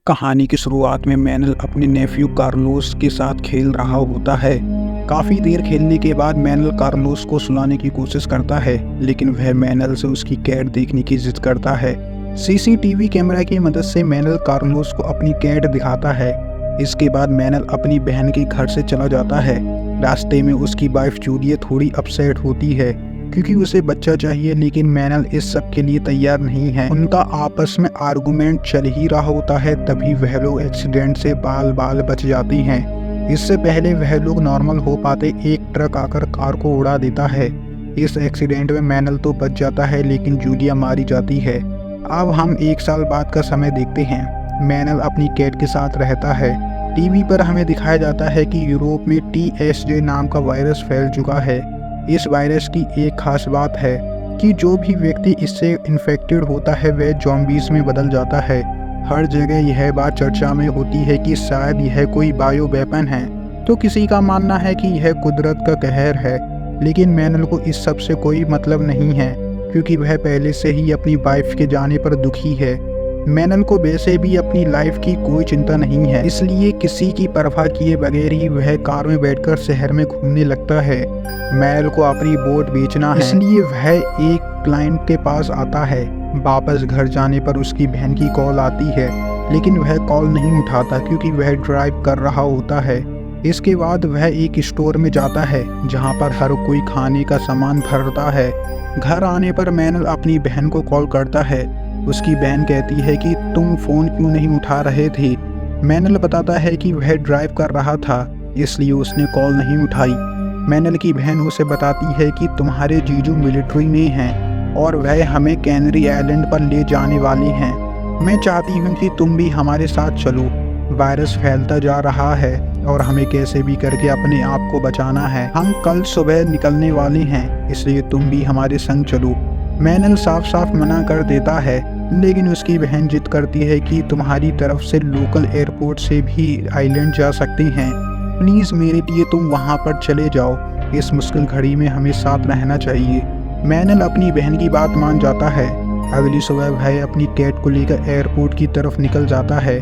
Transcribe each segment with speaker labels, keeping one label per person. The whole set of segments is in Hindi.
Speaker 1: कहानी की शुरुआत में मैनल अपने नेफ्यू कार्लोस के साथ खेल रहा होता है। काफ़ी देर खेलने के बाद मैनल कार्लोस को सुलाने की कोशिश करता है, लेकिन वह मैनल से उसकी कैट देखने की जिद करता है। सीसीटीवी कैमरा की मदद से मैनल कार्लोस को अपनी कैट दिखाता है। इसके बाद मैनल अपनी बहन के घर से चला जाता है। रास्ते में उसकी वाइफ जूलिया थोड़ी अपसेट होती है क्योंकि उसे बच्चा चाहिए, लेकिन मैनल इस सब के लिए तैयार नहीं है। उनका आपस में आर्गुमेंट चल ही रहा होता है, तभी वह लोग एक्सीडेंट से बाल बाल बच जाती हैं। इससे पहले वह लोग नॉर्मल हो पाते, एक ट्रक आकर कार को उड़ा देता है। इस एक्सीडेंट में मैनल तो बच जाता है, लेकिन जूलिया मारी जाती है। अब हम 1 साल बाद का समय देखते हैं। मैनल अपनी कैट के साथ रहता है। टीवी पर हमें दिखाया जाता है कि यूरोप में TSJ नाम का वायरस फैल चुका है। इस वायरस की एक खास बात है कि जो भी व्यक्ति इससे इन्फेक्टेड होता है वह ज़ॉम्बीज़ में बदल जाता है। हर जगह यह बात चर्चा में होती है कि शायद यह कोई बायो वेपन है, तो किसी का मानना है कि यह कुदरत का कहर है। लेकिन मैनल को इस सब से कोई मतलब नहीं है, क्योंकि वह पहले से ही अपनी वाइफ के जाने पर दुखी है। मैनल को वैसे भी अपनी लाइफ की कोई चिंता नहीं है, इसलिए किसी की परवाह किए बगैर ही वह कार में बैठकर शहर में घूमने लगता है। मैनल को अपनी बोट बेचना है, इसलिए वह एक क्लाइंट के पास आता है। वापस घर जाने पर उसकी बहन की कॉल आती है, लेकिन वह कॉल नहीं उठाता क्योंकि वह ड्राइव कर रहा होता है। इसके बाद वह एक स्टोर में जाता है जहाँ पर हर कोई खाने का सामान भरता है। घर आने पर मैनल अपनी बहन को कॉल करता है। उसकी बहन कहती है कि तुम फ़ोन क्यों नहीं उठा रहे थे। मैनल बताता है कि वह ड्राइव कर रहा था, इसलिए उसने कॉल नहीं उठाई। मैनल की बहन उसे बताती है कि तुम्हारे जीजू मिलिट्री में हैं और वह हमें कैनरी आइलैंड पर ले जाने वाले हैं। मैं चाहती हूँ कि तुम भी हमारे साथ चलो। वायरस फैलता जा रहा है और हमें कैसे भी करके अपने आप को बचाना है। हम कल सुबह निकलने वाले हैं, इसलिए तुम भी हमारे संग चलो। मैनल साफ साफ मना कर देता है, लेकिन उसकी बहन जिद करती है कि तुम्हारी तरफ से लोकल एयरपोर्ट से भी आइलैंड जा सकते हैं। प्लीज़ मेरे लिए तुम वहां पर चले जाओ। इस मुश्किल घड़ी में हमें साथ रहना चाहिए। मैनल अपनी बहन की बात मान जाता है। अगली सुबह वह अपनी कैट को लेकर एयरपोर्ट की तरफ निकल जाता है।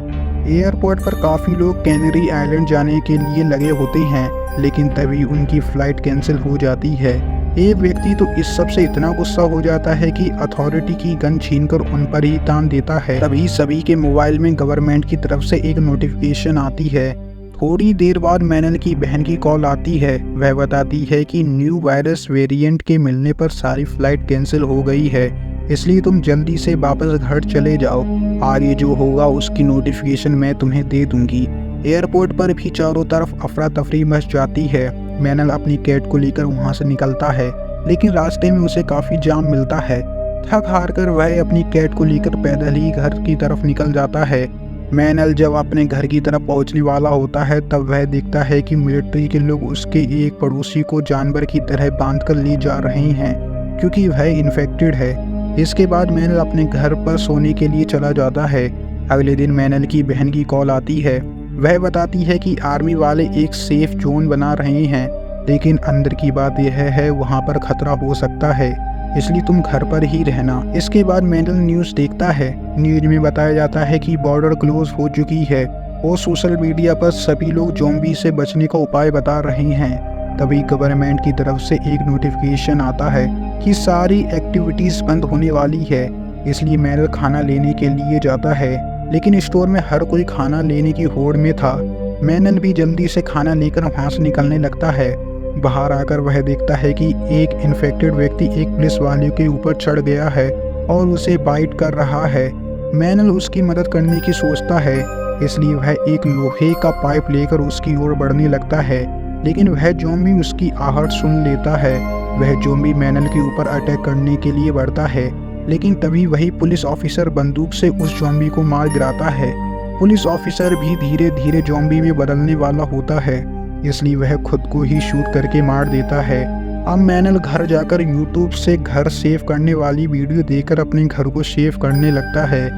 Speaker 1: एयरपोर्ट पर काफ़ी लोग कैनरी आइलैंड जाने के लिए लगे होते हैं, लेकिन तभी उनकी फ़्लाइट कैंसिल हो जाती है। एक व्यक्ति तो इस सब से इतना गुस्सा हो जाता है कि अथॉरिटी की गन छीनकर उन पर ही तान देता है। तभी सभी के मोबाइल में गवर्नमेंट की तरफ से एक नोटिफिकेशन आती है। थोड़ी देर बाद मैनल की बहन की कॉल आती है। वह बताती है कि न्यू वायरस वेरिएंट के मिलने पर सारी फ्लाइट कैंसिल हो गई है, इसलिए तुम जल्दी से वापस घर चले जाओ। आगे जो होगा उसकी नोटिफिकेशन मैं तुम्हें दे दूंगी। एयरपोर्ट पर भी चारों तरफ अफरा तफरी मच जाती है। मैनल अपनी कैट को लेकर वहां से निकलता है, लेकिन रास्ते में उसे काफ़ी जाम मिलता है। थक हार कर वह अपनी कैट को लेकर पैदल ही घर की तरफ निकल जाता है। मैनल जब अपने घर की तरफ पहुंचने वाला होता है, तब वह देखता है कि मिलिट्री के लोग उसके एक पड़ोसी को जानवर की तरह बांधकर ले जा रहे हैं, क्योंकि वह इन्फेक्टेड है। इसके बाद मैनल अपने घर पर सोने के लिए चला जाता है। अगले दिन मैनल की बहन की कॉल आती है। वह बताती है कि आर्मी वाले एक सेफ जोन बना रहे हैं, लेकिन अंदर की बात यह है वहाँ पर खतरा हो सकता है, इसलिए तुम घर पर ही रहना। इसके बाद मैनल न्यूज़ देखता है। न्यूज़ में बताया जाता है कि बॉर्डर क्लोज हो चुकी है और सोशल मीडिया पर सभी लोग ज़ॉम्बी से बचने का उपाय बता रहे हैं। तभी गवर्नमेंट की तरफ से एक नोटिफिकेशन आता है कि सारी एक्टिविटीज़ बंद होने वाली है। इसलिए मैनल खाना लेने के लिए जाता है, लेकिन स्टोर में हर कोई खाना लेने की होड़ में था। मैनल भी जल्दी से खाना लेकर वहाँ से निकलने लगता है। बाहर आकर वह देखता है कि एक इन्फेक्टेड व्यक्ति एक पुलिस वाले के ऊपर चढ़ गया है और उसे बाइट कर रहा है। मैनल उसकी मदद करने की सोचता है, इसलिए वह एक लोहे का पाइप लेकर उसकी ओर बढ़ने लगता है, लेकिन वह ज़ॉम्बी उसकी आहट सुन लेता है। वह ज़ॉम्बी मैनल के ऊपर अटैक करने के लिए बढ़ता है, लेकिन तभी वही पुलिस ऑफिसर बंदूक से उस ज़ॉम्बी को मार गिराता है। पुलिस ऑफिसर भी धीरे धीरे ज़ॉम्बी में बदलने वाला होता है, इसलिए वह खुद को ही शूट करके मार देता है। अब मैनल घर जाकर यूट्यूब से घर सेव करने वाली वीडियो देखकर अपने घर को सेव करने लगता है।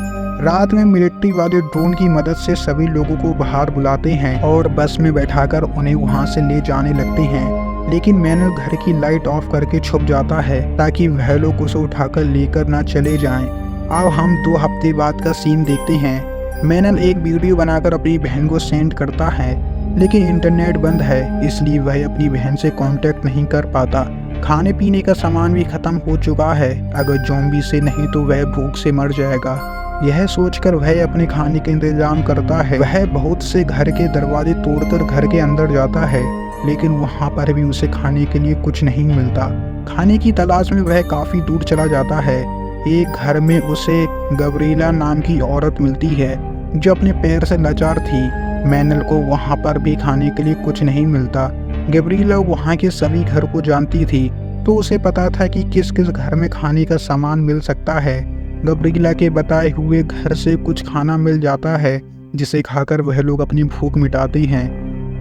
Speaker 1: रात में मिलिट्री वाले ड्रोन की मदद से सभी लोगों को बाहर बुलाते हैं और बस में बैठाकर उन्हें वहां से ले जाने लगते हैं, लेकिन मैनल घर की लाइट ऑफ करके छुप जाता है ताकि वह लोग उसे उठाकर लेकर ना चले जाएं। अब हम 2 हफ्ते बाद का सीन देखते हैं। मैनल एक वीडियो बनाकर अपनी बहन को सेंड करता है, लेकिन इंटरनेट बंद है, इसलिए वह अपनी बहन से कांटेक्ट नहीं कर पाता। खाने पीने का सामान भी खत्म हो चुका है, अगर ज़ॉम्बी से नहीं तो वह भूख से मर जाएगा। यह सोचकर वह अपने खाने का इंतजाम करता है। वह बहुत से घर के दरवाजे तोड़कर घर के अंदर जाता है, लेकिन वहाँ पर भी उसे खाने के लिए कुछ नहीं मिलता। खाने की तलाश में वह काफ़ी दूर चला जाता है। एक घर में उसे गब्रिएला नाम की औरत मिलती है, जो अपने पैर से लाचार थी। मैनल को वहाँ पर भी खाने के लिए कुछ नहीं मिलता। गब्रिएला वहाँ के सभी घर को जानती थी, तो उसे पता था कि किस किस घर में खाने का सामान मिल सकता है। गब्रिएला के बताए हुए घर से कुछ खाना मिल जाता है, जिसे खाकर वह लोग अपनी भूख मिटाते हैं।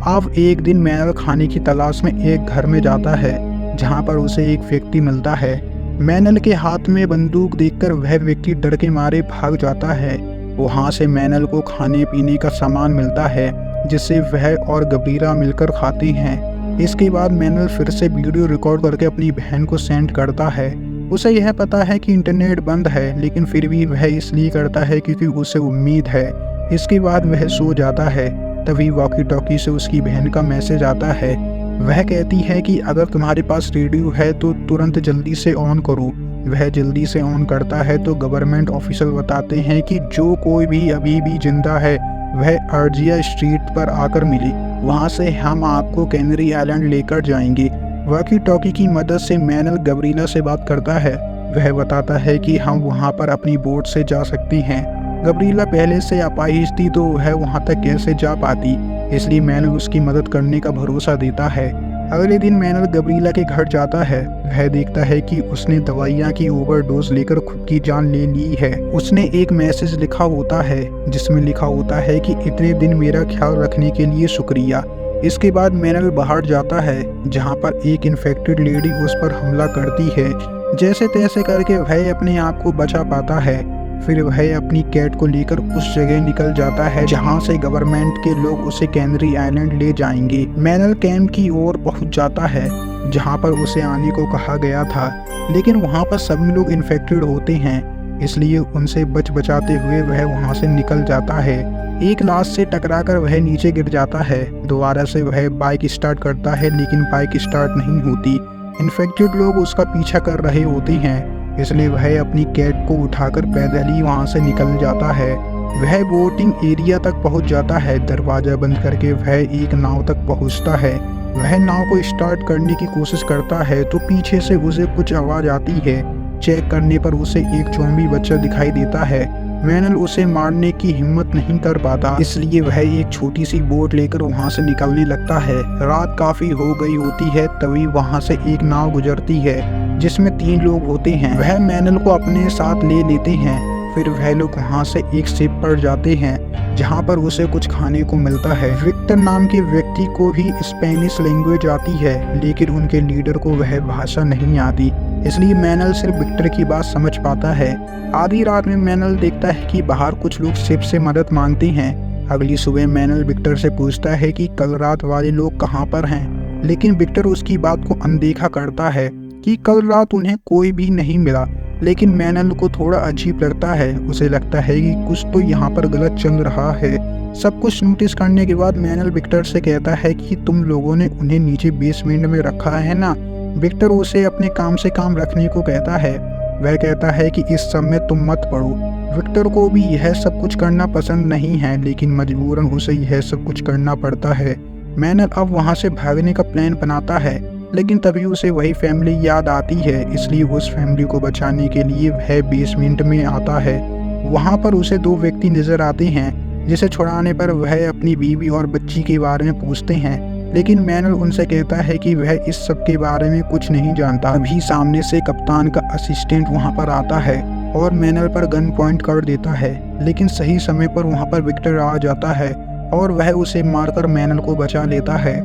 Speaker 1: अब एक दिन मैनल खाने की तलाश में एक घर में जाता है, जहाँ पर उसे एक व्यक्ति मिलता है। मैनल के हाथ में बंदूक देखकर वह व्यक्ति डर के मारे भाग जाता है। वहाँ से मैनल को खाने पीने का सामान मिलता है, जिसे वह और गब्रिएला मिलकर खाते हैं। इसके बाद मैनल फिर से वीडियो रिकॉर्ड करके अपनी बहन को सेंड करता है। उसे यह पता है कि इंटरनेट बंद है, लेकिन फिर भी वह इसलिए करता है क्योंकि उसे उम्मीद है। इसके बाद वह सो जाता है। तभी वॉकी टॉकी से उसकी बहन का मैसेज आता है। वह कहती है कि अगर तुम्हारे पास रेडियो है तो तुरंत जल्दी से ऑन करो। वह जल्दी से ऑन करता है तो गवर्नमेंट ऑफिसर बताते हैं कि जो कोई भी अभी भी जिंदा है वह अर्जिया स्ट्रीट पर आकर मिले, वहाँ से हम आपको कैनरी आइलैंड लेकर जाएंगे। वॉकी टॉकी की मदद से मैनल गब्रिएला से बात करता है। वह बताता है कि हम वहाँ पर अपनी बोट से जा सकते हैं। गब्रिएला पहले से अपाहिज थी, तो वह वहाँ तक कैसे जा पाती, इसलिए मैनल उसकी मदद करने का भरोसा देता है। अगले दिन मैनल गब्रिएला के घर जाता है। वह देखता है कि उसने दवाइयाँ की ओवरडोज लेकर खुद की जान ले ली है। उसने एक मैसेज लिखा होता है, जिसमें लिखा होता है कि इतने दिन मेरा ख्याल रखने के लिए शुक्रिया। इसके बाद मैनल बाहर जाता है, जहाँ पर एक इन्फेक्टेड लेडी उस पर हमला करती है। जैसे तैसे करके वह अपने आप को बचा पाता है। फिर वह अपनी कैट को लेकर उस जगह निकल जाता है, जहाँ से गवर्नमेंट के लोग उसे कैनरी आइलैंड ले जाएंगे। मैनल कैंप की ओर पहुँच जाता है, जहाँ पर उसे आने को कहा गया था, लेकिन वहाँ पर सभी लोग इन्फेक्टेड होते हैं, इसलिए उनसे बचाते हुए वह वहाँ से निकल जाता है। एक लाश से टकराकर वह नीचे गिर जाता है। दोबारा से वह बाइक स्टार्ट करता है, लेकिन बाइक स्टार्ट नहीं होती। इन्फेक्टेड लोग उसका पीछा कर रहे होते हैं, इसलिए वह अपनी कैट को उठाकर पैदल ही वहाँ से निकल जाता है। वह बोटिंग एरिया तक पहुँच जाता है। दरवाजा बंद करके वह एक नाव तक पहुँचता है। वह नाव को स्टार्ट करने की कोशिश करता है तो पीछे से उसे कुछ आवाज़ आती है। चेक करने पर उसे एक ज़ॉम्बी बच्चा दिखाई देता है। मैनल उसे मारने की हिम्मत नहीं कर पाता, इसलिए वह एक छोटी सी बोट लेकर वहां से निकलने लगता है। रात काफी हो गई होती है, तभी वहां से एक नाव गुजरती है जिसमें 3 लोग होते हैं। वह मैनल को अपने साथ ले लेते हैं। फिर वह लोग वहां से एक शिप पर जाते हैं, जहां पर उसे कुछ खाने को मिलता है। विक्टर नाम के व्यक्ति को भी स्पेनिश लैंग्वेज आती है, लेकिन उनके लीडर को वह भाषा नहीं आती, इसलिए मैनल सिर्फ विक्टर की बात समझ पाता है। आधी रात में मैनल देखता है कि बाहर कुछ लोग शिप से मदद मांगते हैं। अगली सुबह मैनल विक्टर से पूछता है कि कल रात वाले लोग कहाँ पर हैं, लेकिन विक्टर उसकी बात को अनदेखा करता है कि कल रात उन्हें कोई भी नहीं मिला। लेकिन मैनल को थोड़ा अजीब लगता है। उसे लगता है कि कुछ तो यहाँ पर गलत चल रहा है। सब कुछ नोटिस करने के बाद मैनल विक्टर से कहता है कि तुम लोगों ने उन्हें नीचे बेसमेंट में रखा है ना। विक्टर उसे अपने काम से काम रखने को कहता है। वह कहता है कि इस सब में तुम मत पड़ो। विक्टर को भी यह सब कुछ करना पसंद नहीं है, लेकिन मजबूरन उसे यह सब कुछ करना पड़ता है। मैनल अब वहाँ से भागने का प्लान बनाता है, लेकिन तभी उसे वही फैमिली याद आती है, इसलिए उस फैमिली को बचाने के लिए वह बेसमेंट में आता है। वहाँ पर उसे 2 व्यक्ति नजर आते हैं, जिसे छुड़ाने पर वह अपनी बीवी और बच्ची के बारे में पूछते हैं, लेकिन मैनल उनसे कहता है कि वह इस सब के बारे में कुछ नहीं जानता। अभी सामने से कप्तान का असिस्टेंट वहाँ पर आता है और मैनल पर गन पॉइंट कर देता है, लेकिन सही समय पर वहाँ पर विक्टर आ जाता है और वह उसे मारकर मैनल को बचा लेता है।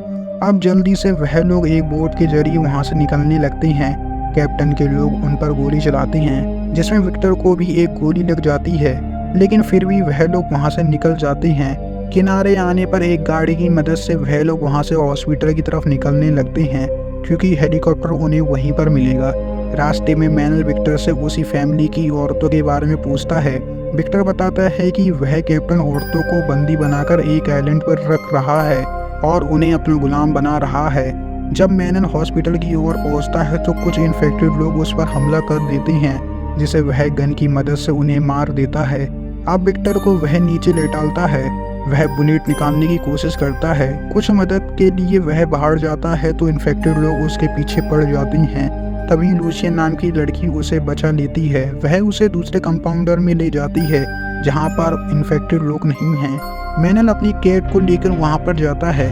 Speaker 1: अब जल्दी से वह लोग एक बोट के जरिए वहाँ से निकलने लगते हैं। कैप्टन के लोग उन पर गोली चलाते हैं, जिसमें विक्टर को भी एक गोली लग जाती है, लेकिन फिर भी वह लोग वहाँ से निकल जाते हैं। किनारे आने पर एक गाड़ी की मदद से वह लोग वहाँ से हॉस्पिटल की तरफ निकलने लगते हैं, क्योंकि हेलीकॉप्टर उन्हें वहीं पर मिलेगा। रास्ते में मैनल विक्टर से उसी फैमिली की औरतों के बारे में पूछता है, विक्टर बताता है कि वह कैप्टन औरतों को बंदी बनाकर एक आइलैंड पर रख रहा है और उन्हें अपना गुलाम बना रहा है। जब मैनल हॉस्पिटल की ओर पहुंचता है तो कुछ इन्फेक्टेड लोग उस पर हमला कर देते हैं, जिसे वह गन की मदद से उन्हें मार देता है। अब विक्टर को वह नीचे लेटालता है। वह बुलेट निकालने की कोशिश करता है। कुछ मदद के लिए वह बाहर जाता है तो इन्फेक्टेड लोग उसके पीछे पड़ जाते हैं। तभी लूसिया नाम की लड़की उसे बचा लेती है। वह उसे दूसरे कंपाउंडर में ले जाती है जहां पर इन्फेक्टेड लोग नहीं हैं। मैनल अपनी कैट को लेकर वहां पर जाता है।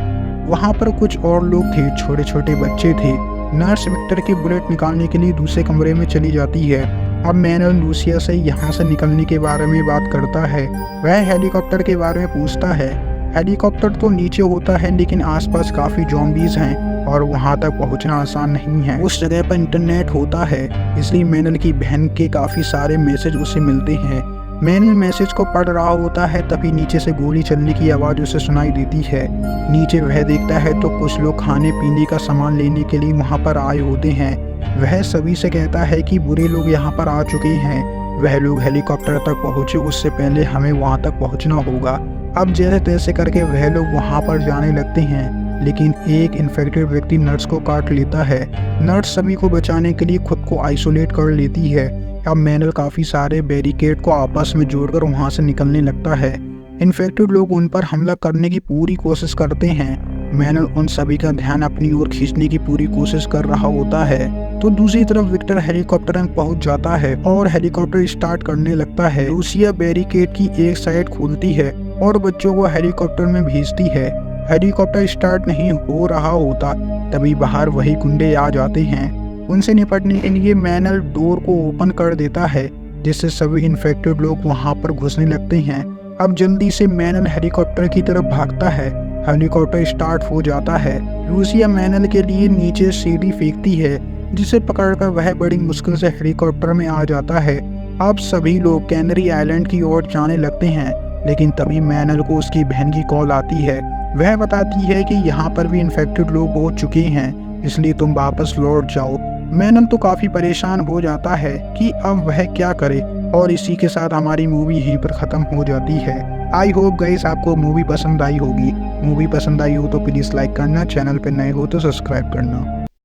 Speaker 1: वहां पर कुछ और लोग थे, छोटे छोटे बच्चे थे। नर्स विक्टर की बुलेट निकालने के लिए दूसरे कमरे में चली जाती है। अब मैनल लूसिया से यहाँ से निकलने के बारे में बात करता है। वह हेलीकॉप्टर के बारे में पूछता है। हेलीकॉप्टर तो नीचे होता है लेकिन आसपास काफ़ी ज़ॉम्बीज़ हैं और वहाँ तक पहुँचना आसान नहीं है। उस जगह पर इंटरनेट होता है, इसलिए मैनल की बहन के काफ़ी सारे मैसेज उसे मिलते हैं। मैनल मैसेज को पढ़ रहा होता है तभी नीचे से गोली चलने की आवाज़ उसे सुनाई देती है। नीचे वह देखता है तो कुछ लोग खाने पीने का सामान लेने के लिए वहाँ पर आए होते हैं। वह सभी से कहता है कि बुरे लोग यहाँ पर आ चुके हैं। वह लोग हेलीकॉप्टर तक पहुँचे उससे पहले हमें वहाँ तक पहुँचना होगा। अब जैसे तैसे करके वह लोग वहाँ पर जाने लगते हैं, लेकिन एक इन्फेक्टेड व्यक्ति नर्स को काट लेता है। नर्स सभी को बचाने के लिए खुद को आइसोलेट कर लेती है। अब मैनल काफ़ी सारे बैरिकेड को आपस में जोड़कर वहाँ से निकलने लगता है। इन्फेक्टेड लोग उन पर हमला करने की पूरी कोशिश करते हैं। मैनल उन सभी का ध्यान अपनी ओर खींचने की पूरी कोशिश कर रहा होता है तो दूसरी तरफ विक्टर हेलीकॉप्टर में पहुंच जाता है और हेलीकॉप्टर स्टार्ट करने लगता है। लूसिया बैरिकेड की एक साइड खोलती है और बच्चों को हेलीकॉप्टर में भेजती है। हेलीकॉप्टर स्टार्ट नहीं हो रहा होता तभी बाहर वही गुंडे आ जाते हैं। उनसे निपटने के लिए मैनल डोर को ओपन कर देता है, जिससे सभी इन्फेक्टेड लोग वहां पर घुसने लगते हैं। अब जल्दी से मैनल हेलीकॉप्टर की तरफ भागता है। हेलीकॉप्टर स्टार्ट हो जाता है। लूसिया मैनल के लिए नीचे सीढ़ी फेंकती है, जिसे पकड़कर वह बड़ी मुश्किल से हेलीकॉप्टर में आ जाता है। अब सभी लोग कैनरी आइलैंड की ओर जाने लगते हैं, लेकिन तभी मैनल को उसकी बहन की कॉल आती है। वह बताती है कि यहाँ पर भी इन्फेक्टेड लोग हो चुके हैं, इसलिए तुम वापस लौट जाओ। मैनल तो काफ़ी परेशान हो जाता है कि अब वह क्या करे, और इसी के साथ हमारी मूवी यहीं पर ख़त्म हो जाती है। आई होप गाइस आपको मूवी पसंद आई होगी। मूवी पसंद आई हो तो प्लीज़ लाइक करना, चैनल पर नए हो तो सब्सक्राइब करना।